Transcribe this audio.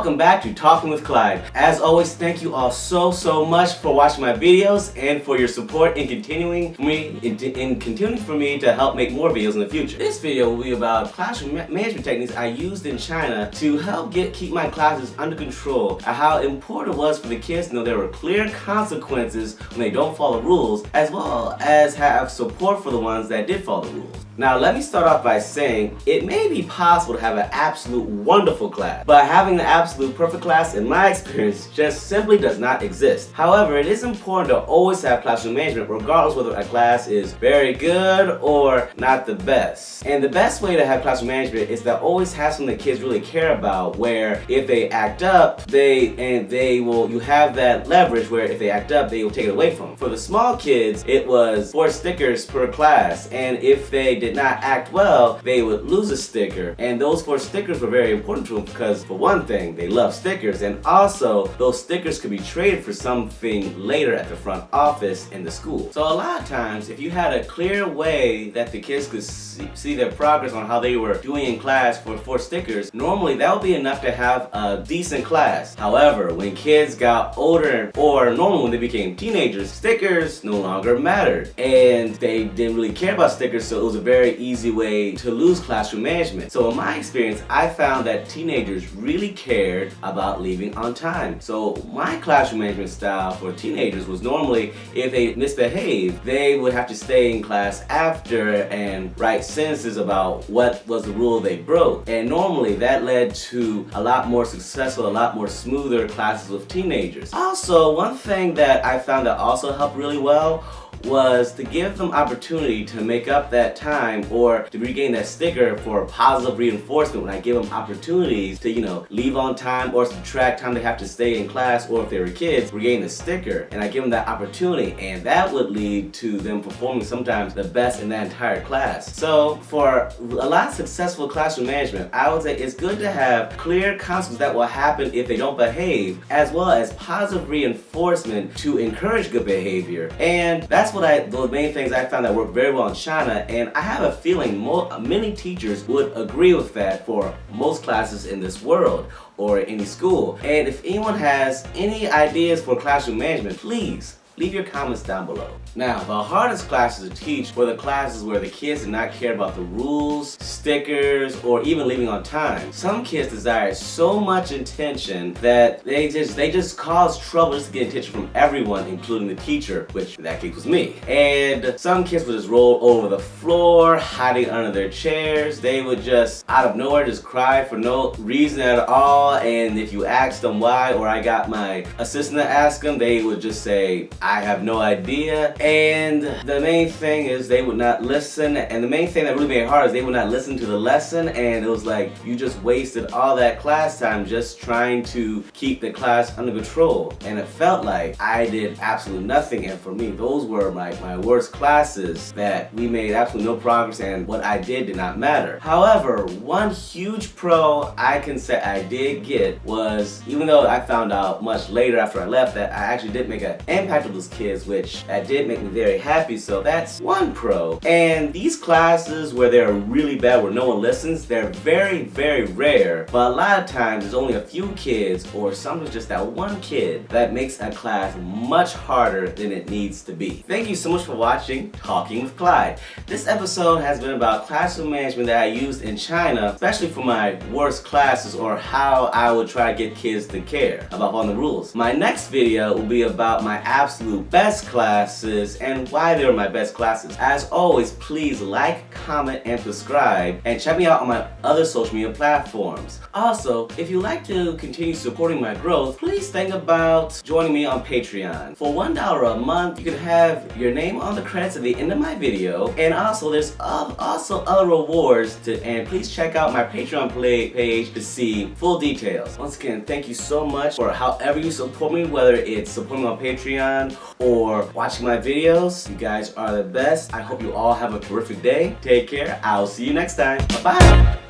welcome back to Talking with Clyde. As always, thank you all so much for watching my videos and for your support in continuing for me to help make more videos in the future. This video will be about classroom management techniques I used in China to help keep my classes under control, and how important it was for the kids to know there were clear consequences when they don't follow rules, as well as have support for the ones that did follow the rules. Now let me start off by saying it may be possible to have an absolute wonderful class, but having the absolute perfect class, in my experience, just simply does not exist. However, it is important to always have classroom management regardless whether a class is very good or not the best. And the best way to have classroom management is to always have something that kids really care about, where if they act up, you have that leverage where if they act up, they will take it away from them. For the small kids, it was 4 stickers per class, and if they did not act well, they would lose a sticker. And those 4 stickers were very important to them because, for one thing, they love stickers, and also those stickers could be traded for something later at the front office in the school. So a lot of times, if you had a clear way that the kids could see their progress on how they were doing in class for 4 stickers, normally that would be enough to have a decent class. However, when kids got older, or normally when they became teenagers, stickers no longer mattered, and they didn't really care about stickers, so it was a very easy way to lose classroom management. So in my experience, I found that teenagers really cared about leaving on time. So my classroom management style for teenagers was normally, if they misbehaved, they would have to stay in class after and write sentences about what was the rule they broke. And normally that led to a lot more successful, a lot more smoother classes with teenagers. Also, one thing that I found that also helped really well was to give them opportunity to make up that time or to regain that sticker for positive reinforcement when I give them opportunities to, leave on time or subtract time they have to stay in class, or if they were kids, regain the sticker, and I give them that opportunity, and that would lead to them performing sometimes the best in that entire class. So for a lot of successful classroom management, I would say it's good to have clear consequences that will happen if they don't behave, as well as positive reinforcement to encourage good behavior. And that's the main things I found that work very well in China, and I have a feeling many teachers would agree with that for most classes in this world or any school. And if anyone has any ideas for classroom management, please leave your comments down below. Now, the hardest classes to teach were the classes where the kids did not care about the rules, stickers, or even leaving on time. Some kids desired so much attention that they just caused trouble just to get attention from everyone, including the teacher, which in that case was me. And some kids would just roll over the floor, hiding under their chairs. They would just, out of nowhere, just cry for no reason at all. And if you asked them why, or I got my assistant to ask them, they would just say, I have no idea. And the main thing is they would not listen, and the main thing that really made it hard is they would not listen to the lesson, and it was like you just wasted all that class time just trying to keep the class under control, and it felt like I did absolutely nothing. And for me, those were my worst classes, that we made absolutely no progress and what I did not matter. However, one huge pro I can say I did get was, even though I found out much later after I left that I actually did make an impact of those kids, which that did make me very happy, so that's one pro. And these classes where they're really bad, where no one listens, they're very rare, but a lot of times there's only a few kids, or sometimes just that one kid, that makes a class much harder than it needs to be. Thank you so much for watching Talking with Clyde. This episode has been about classroom management that I used in China, especially for my worst classes, or how I would try to get kids to care about following the rules. My next video will be about my absolute best classes and why they were my best classes. As always, please like, comment, and subscribe, and check me out on my other social media platforms. Also, if you'd like to continue supporting my growth, please think about joining me on Patreon. For $1 a month, you can have your name on the credits at the end of my video, and also there's also other rewards, and please check out my Patreon page to see full details. Once again, thank you so much for however you support me, whether it's supporting me on Patreon or watching my videos. You guys are the best. I hope you all have a terrific day. Take care. I'll see you next time. Bye-bye.